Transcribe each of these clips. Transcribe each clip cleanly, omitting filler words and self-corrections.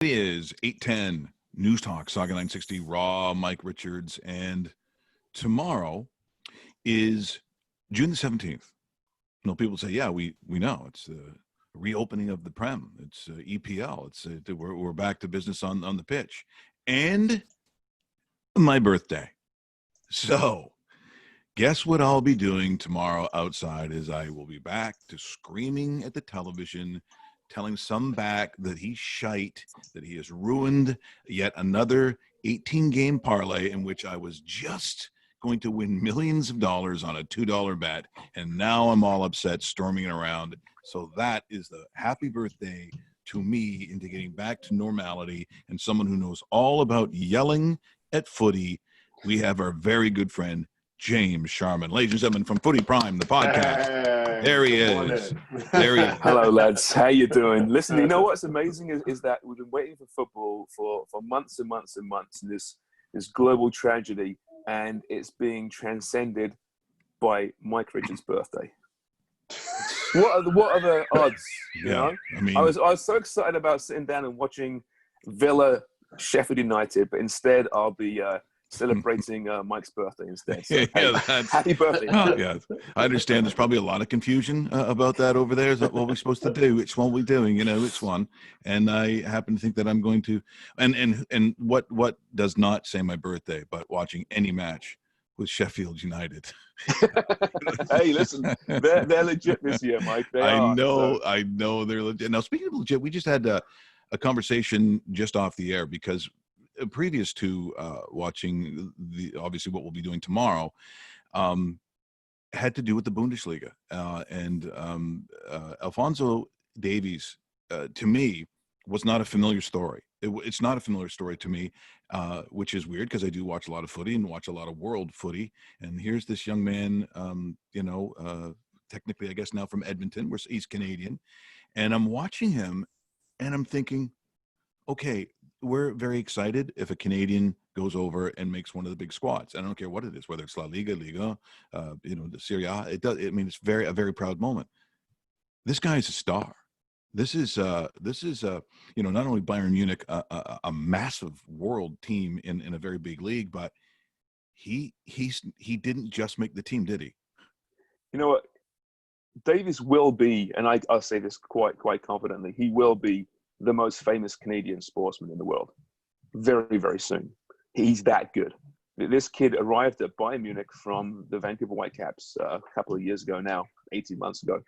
It is 8:10 Newstalk Sauga 960 Raw Mike Richards, and tomorrow is June the 17th. People say, yeah, we know it's the reopening of the Prem. It's EPL. It's we're back to business on the pitch, and my birthday. So, guess what I'll be doing tomorrow outside is I will be back to screaming at the television, telling some back that he's shite, that he has ruined yet another 18-game parlay in which I was just going to win millions of dollars on a $2 bet, and now I'm all upset, storming around. So that is the happy birthday to me into getting back to normality, and someone who knows all about yelling at footy. We have our very good friend, James Sharman. Ladies and gentlemen, from Footy Prime, the podcast. Hey, there he is. There he is. Hello, lads. How you doing? Listen, you know what's amazing is that we've been waiting for football for months and months and months, and this global tragedy, and it's being transcended by Mike Richards' birthday. What are the odds? You know? I mean, I was so excited about sitting down and watching Villa Sheffield United, but instead I'll be celebrating Mike's birthday instead. So, happy birthday. Yeah, I understand there's probably a lot of confusion about that over there. Is that what we're supposed to do? Which one are we doing? Which one? And I happen to think that I'm going to, and what does not say my birthday, but watching any match with Sheffield United. Hey, listen, they're legit this year, Mike. I know they're legit. Now, speaking of legit, we just had a conversation just off the air because previous to watching obviously what we'll be doing tomorrow, had to do with the Bundesliga, and Alphonso Davies, to me, was not a familiar story. It's not a familiar story to me, which is weird because I do watch a lot of footy and watch a lot of world footy. And here's this young man, technically, I guess now from Edmonton, where he's Canadian, and I'm watching him, and I'm thinking, okay, we're very excited if a Canadian goes over and makes one of the big squads. I don't care what it is, whether it's La Liga, the Serie A. It does. I mean, it's a very proud moment. This guy is a star. This is not only Bayern Munich, a massive world team in a very big league, but he didn't just make the team, did he? You know what? Davies will be, and I'll say this quite confidently, he will be the most famous Canadian sportsman in the world very, very soon. He's that good. This kid arrived at Bayern Munich from the Vancouver Whitecaps a couple of years ago now, 18 months ago.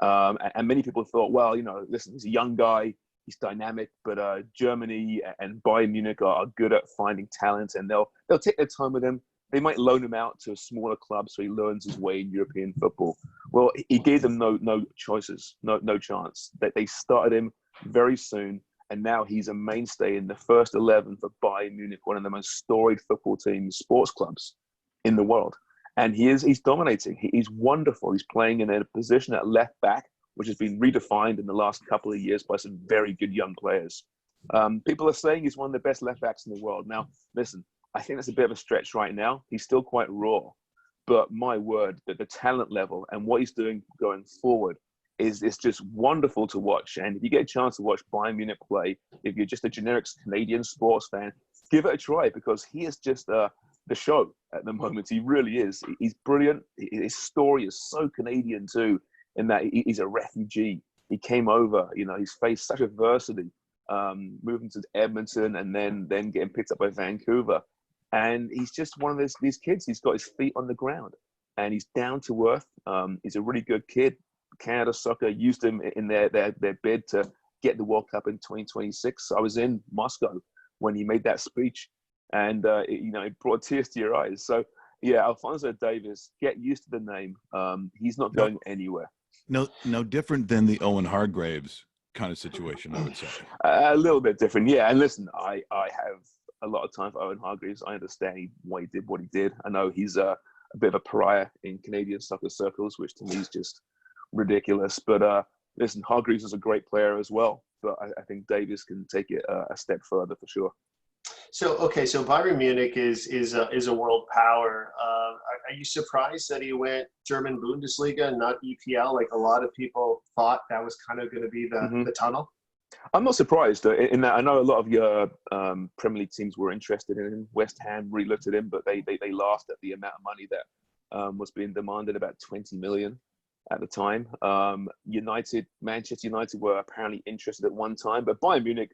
And many people thought, well, listen, he's a young guy, he's dynamic, but Germany and Bayern Munich are good at finding talent, and they'll take their time with him. They might loan him out to a smaller club so he learns his way in European football. Well, he gave them no choices, no chance. They started him very soon, and now he's a mainstay in the first 11 for Bayern Munich, one of the most storied football teams, sports clubs in the world. And he's dominating. He's wonderful. He's playing in a position at left back, which has been redefined in the last couple of years by some very good young players. People are saying he's one of the best left backs in the world. Now, listen, I think that's a bit of a stretch right now. He's still quite raw, but my word, that the talent level and what he's doing going forward is just wonderful to watch. And if you get a chance to watch Bayern Munich play, if you're just a generic Canadian sports fan, give it a try, because he is just the show at the moment. He really is. He's brilliant. His story is so Canadian too, in that he's a refugee. He came over, he's faced such adversity, moving to Edmonton and then getting picked up by Vancouver. And he's just one of these kids. He's got his feet on the ground and he's down to earth. He's a really good kid. Canada Soccer used him in their bid to get the World Cup in 2026. I was in Moscow when he made that speech, and it brought tears to your eyes. So yeah, Alphonso Davies, get used to the name. He's not going anywhere. No, different than the Owen Hargreaves kind of situation, I would say. A little bit different, yeah. And listen, I have a lot of time for Owen Hargreaves. I understand why he did what he did. I know he's a bit of a pariah in Canadian soccer circles, which to me is just ridiculous. But listen, Hargreaves is a great player as well. But I think Davies can take it a step further for sure. So Bayern Munich is a world power. Are you surprised that he went German Bundesliga and not EPL? Like a lot of people thought that was kind of going to be the tunnel. I'm not surprised in that I know a lot of your Premier League teams were interested in him. West Ham really looked at him, but they laughed at the amount of money that was being demanded, about 20 million at the time. Manchester United were apparently interested at one time, but Bayern Munich,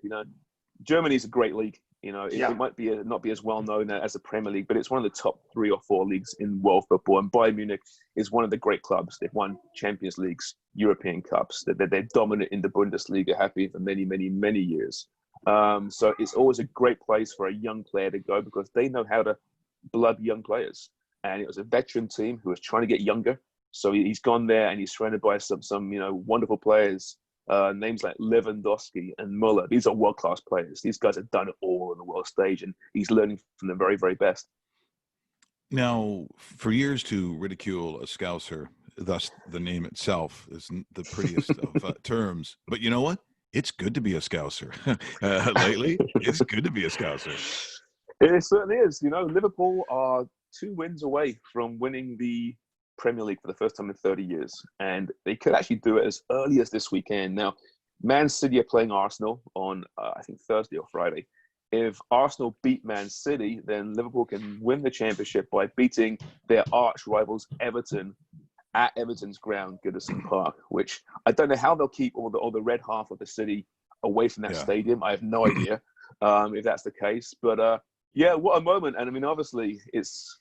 Germany's a great league. It might be not be as well known as the Premier League, but it's one of the top 3 or 4 leagues in world football. And Bayern Munich is one of the great clubs. They've won Champions Leagues, European Cups. They're dominant in the Bundesliga, have been for many, many, many years. So it's always a great place for a young player to go because they know how to blood young players. And it was a veteran team who was trying to get younger. So he's gone there and he's surrounded by some wonderful players. Names like Lewandowski and Muller. These are world-class players. These guys have done it all on the world stage, and he's learning from the very, very best. Now, for years to ridicule a Scouser, thus the name itself isn't the prettiest of terms. But you know what? It's good to be a Scouser. Lately, it's good to be a Scouser. It certainly is. Liverpool are 2 wins away from winning the Premier League for the first time in 30 years, and they could actually do it as early as this weekend. Now, Man City are playing Arsenal on I think Thursday or Friday. If Arsenal beat Man City, then Liverpool can win the championship by beating their arch rivals Everton at Everton's ground, Goodison Park, which I don't know how they'll keep all the red half of the city away from that stadium. I have no idea if that's the case, but what a moment. And I mean, obviously it's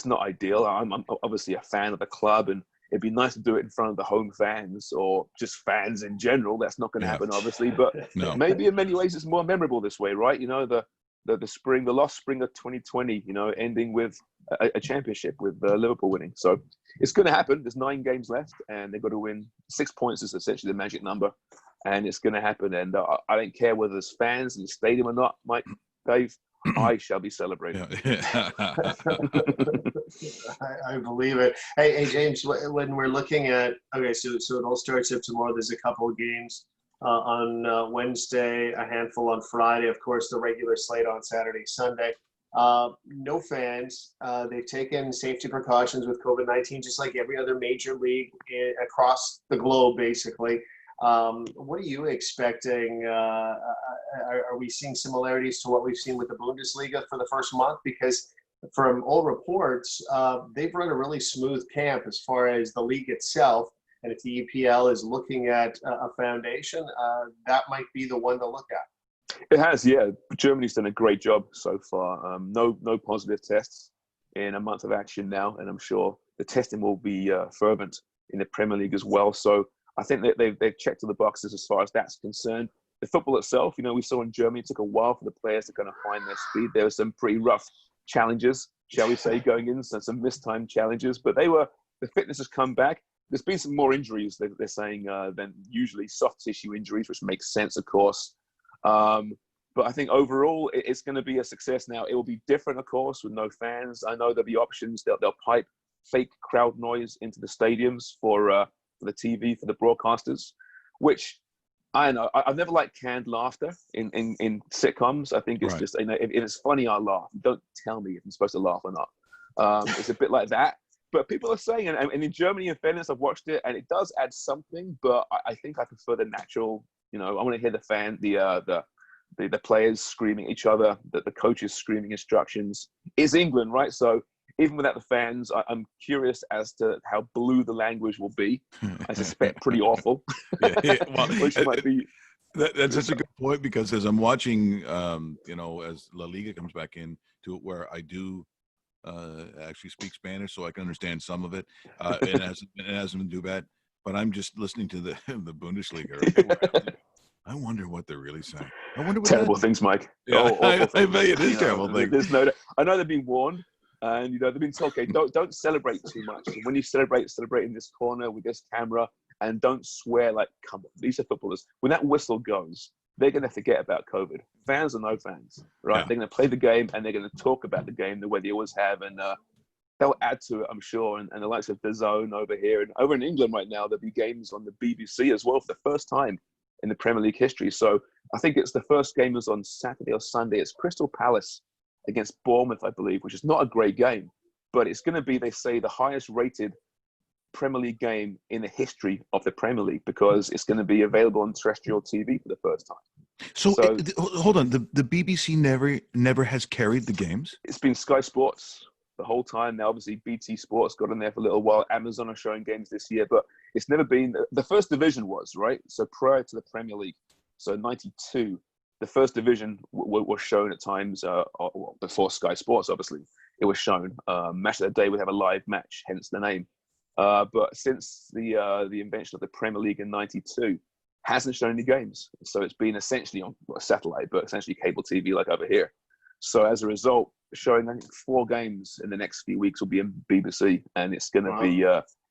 not ideal. I'm obviously a fan of the club, and it'd be nice to do it in front of the home fans or just fans in general. That's not going to happen, obviously. But maybe in many ways it's more memorable this way, right? The lost spring of 2020, ending with a championship with Liverpool winning. So it's going to happen. There's 9 games left, and they've got to win. 6 points is essentially the magic number, and it's going to happen. And I don't care whether there's fans in the stadium or not, Dave. I shall be celebrating. I believe it. Hey, James, when we're looking at, so it all starts up tomorrow. There's a couple of games on Wednesday, a handful on Friday, of course, the regular slate on Saturday, Sunday. No fans. They've taken safety precautions with COVID-19, just like every other major league across the globe, basically. What are you expecting? Are we seeing similarities to what we've seen with the Bundesliga for the first month? Because from all reports, they've run a really smooth camp as far as the league itself. And if the EPL is looking at a foundation, that might be the one to look at. It has, yeah. Germany's done a great job so far. No positive tests in a month of action now. And I'm sure the testing will be fervent in the Premier League as well. So I think that they've checked all the boxes as far as that's concerned. The football itself, we saw in Germany, it took a while for the players to kind of find their speed. There were some pretty rough challenges, shall we say, going in, some mistimed challenges, but the fitness has come back. There's been some more injuries, they're saying, than usually soft tissue injuries, which makes sense, of course. But I think overall, it's going to be a success now. It will be different, of course, with no fans. I know there'll be options. They'll pipe fake crowd noise into the stadiums for the TV, for the broadcasters, which I don't know. I've never liked canned laughter in sitcoms. I think it's just, if it's funny, I'll laugh. Don't tell me if I'm supposed to laugh or not. It's a bit like that. But people are saying, and in Germany, in fairness, I've watched it, and it does add something. But I think I prefer the natural. I want to hear the players screaming at each other, the coaches screaming instructions. It's England, right? So even without the fans, I'm curious as to how blue the language will be. I suspect pretty awful. Well, which might be. That's such a good point, because as I'm watching, as La Liga comes back in to it, where I do actually speak Spanish, so I can understand some of it. It hasn't been too bad, but I'm just listening to the Bundesliga. I wonder what they're really saying. I wonder what terrible things, Mike. Yeah, I bet it is terrible things. There's no. I know they've been warned, and they've been told, okay, don't celebrate too much. When you celebrate in this corner with this camera, and don't swear like, come on, these are footballers. When that whistle goes, they're going to forget about COVID. Fans or no fans, right? Yeah. They're going to play the game, and they're going to talk about the game the way they always have, and they'll add to it, I'm sure. And the likes of DAZN over here, and over in England right now, there'll be games on the BBC as well for the first time in the Premier League history. So I think it's the first game is on Saturday or Sunday. It's Crystal Palace against Bournemouth, I believe, which is not a great game, but it's going to be, they say, the highest rated Premier League game in the history of the Premier League because it's going to be available on terrestrial TV for the first time. So hold on, the BBC never has carried the games? It's been Sky Sports the whole time. Now, obviously, BT Sports got in there for a little while. Amazon are showing games this year, but it's never been. The first division was, right? So prior to the Premier League, so 92, the first division was shown at times, before Sky Sports, obviously, it was shown. Match of the day would have a live match, hence the name. But since the invention of the Premier League in 92, hasn't shown any games. So it's been essentially on satellite, but essentially cable TV like over here. So as a result, showing I think 4 games in the next few weeks will be in BBC, and it's going to be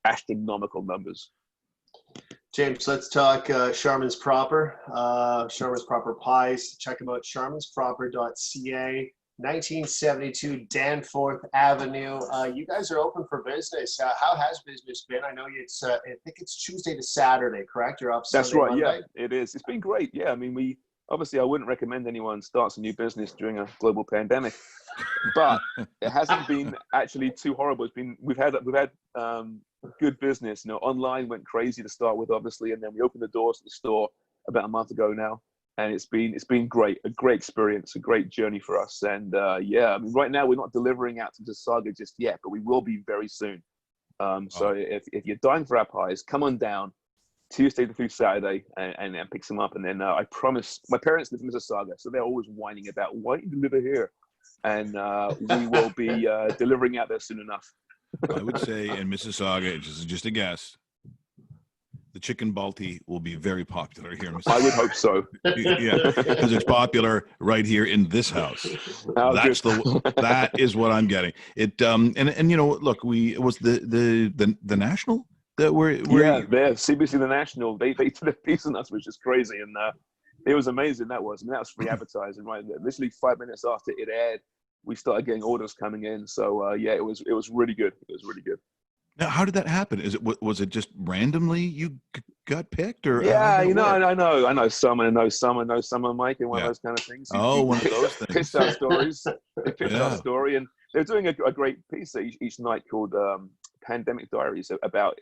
astronomical numbers. James, let's talk Sharman's Proper. Sharman's Proper Pies. Check them out, sharmansproper.ca. 1972 Danforth Avenue. You guys are open for business. How has business been? I know it's. I think it's Tuesday to Saturday, correct? You're up Sunday, That's right. Monday? Yeah, it is. It's been great. Yeah, I mean, I wouldn't recommend anyone starts a new business during a global pandemic, but it hasn't been actually too horrible. We've had good business. Online went crazy to start with, obviously, and then we opened the doors to the store about a month ago now. And it's been great, a great experience, a great journey for us. And I mean, right now we're not delivering out to the Saga just yet, but we will be very soon. So if you're dying for our pies, come on down Tuesday through Saturday and pick some up. And then I promise, my parents live in Mississauga, so they're always whining about why don't you deliver here? And we will be delivering out there soon enough. I would say in Mississauga, just a guess, the chicken balti will be very popular here in Mississauga. I would hope so. Yeah, because it's popular right here in this house. That is what I'm getting. It and look, it was the National that were CBC The National. They did a piece on us, which is crazy, and it was amazing. That was free advertising, right? Literally 5 minutes after it aired, we started getting orders coming in. So it was really good. It was really good. Now, how did that happen? Was it just randomly you got picked, or yeah? I know someone knows someone, Mike, and one of those kind of things. One of those things. Pitched our stories. They pitched our story, and they're doing a great piece each night called "Pandemic Diaries" about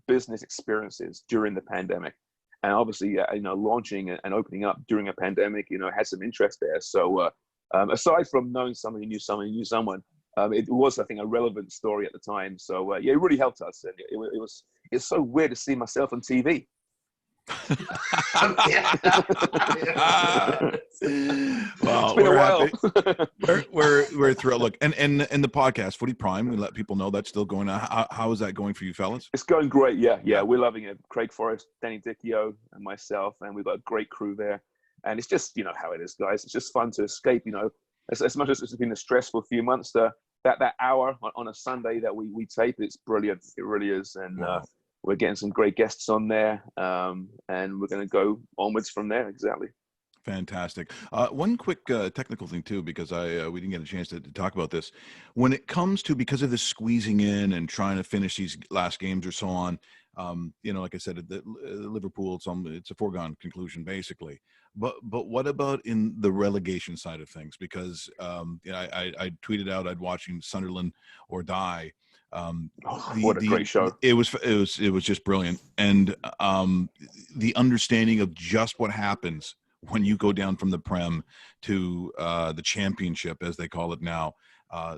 business experiences during the pandemic, and obviously, launching and opening up during a pandemic, had some interest there. So, aside from knowing someone who knew someone. It was, I think, a relevant story at the time. So, it really helped us. And it's so weird to see myself on TV. Well, it's been a while. we're thrilled. Look, and the podcast, Footy Prime, we let people know that's still going on. How is that going for you fellas? It's going great. Yeah. We're loving it. Craig Forrest, Danny Dichio, and myself, and we've got a great crew there. And it's just, how it is, guys. It's just fun to escape, As much as it's been a stressful few months, that hour on a Sunday that we tape, it's brilliant. It really is. And we're getting some great guests on there. And we're going to go onwards from there. Exactly. Fantastic. One quick technical thing too, because we didn't get a chance to talk about this. When it comes to, because of this squeezing in and trying to finish these last games or so on, like I said, Liverpool, it's a foregone conclusion basically. But what about in the relegation side of things? Because I tweeted out I'd watching Sunderland or die. What a great show! It was just brilliant, and the understanding of just what happens when you go down from the Prem to the Championship, as they call it now.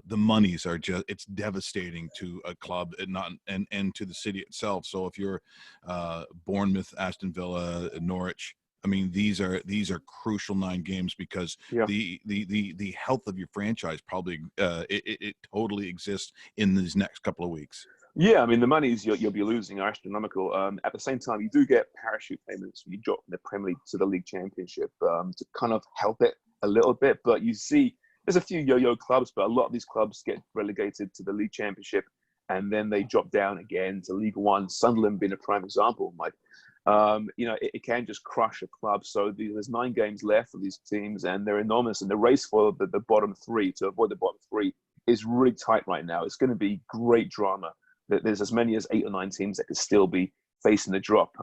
The monies are it's devastating to a club and to the city itself. So if you're Bournemouth, Aston Villa, Norwich, I mean, these are crucial 9 games because the health of your franchise probably it totally exists in these next couple of weeks. Yeah, I mean, the monies you'll be losing are astronomical. At the same time, you do get parachute payments when you drop from the Premier League to the League Championship to kind of help it a little bit. But you see, there's a few yo-yo clubs, but a lot of these clubs get relegated to the League Championship, and then they drop down again to League One. Sunderland being a prime example, Mike. It can just crush a club. So there's 9 games left for these teams, and they're enormous. And the race for the bottom 3, to avoid the bottom 3, is really tight right now. It's going to be great drama. There's as many as 8 or 9 teams that could still be facing the drop.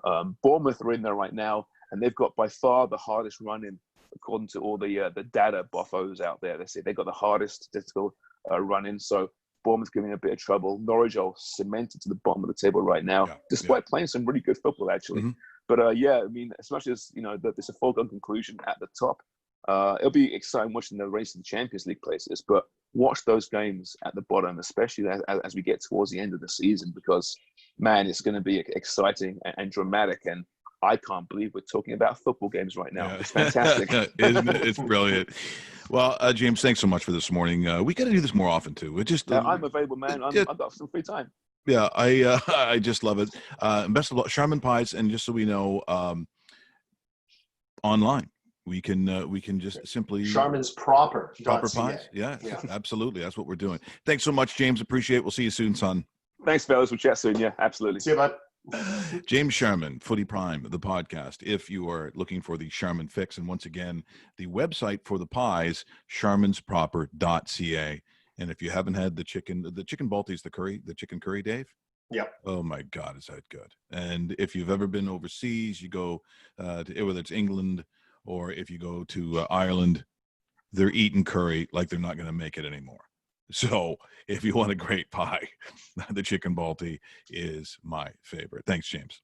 Bournemouth are in there right now, and they've got by far the hardest run-in, according to all the data boffos out there. They say they've got the hardest statistical run-in. So Bournemouth's giving a bit of trouble. Norwich are cemented to the bottom of the table right now, despite playing some really good football, actually. Mm-hmm. But yeah, I mean, as much as, that there's a foregone conclusion at the top, it'll be exciting watching the race of the Champions League places. But watch those games at the bottom, especially as we get towards the end of the season, because, man, it's going to be exciting and dramatic. And I can't believe we're talking about football games right now. It's fantastic. Isn't it? It's brilliant. Well, James, thanks so much for this morning. We got to do this more often, too. It just I'm available, man. I've got some free time. Yeah, I just love it. Best of luck, Sharman Pies, and just so we know, online we can just simply Sharman's proper pies. Yeah, absolutely. That's what we're doing. Thanks so much, James. Appreciate it. We'll see you soon, son. Thanks, fellas. We'll chat soon. Yeah, absolutely. See you, bud. James Sharman, Footy Prime, the podcast. If you are looking for the Sharman fix, and once again, the website for the pies, sharmansproper.ca. And if you haven't had the chicken balties, the chicken curry, Dave. Yep. Oh my God, is that good? And if you've ever been overseas, you go to whether it's England or if you go to Ireland, they're eating curry like they're not going to make it anymore. So if you want a great pie, the chicken balti is my favorite. Thanks, James.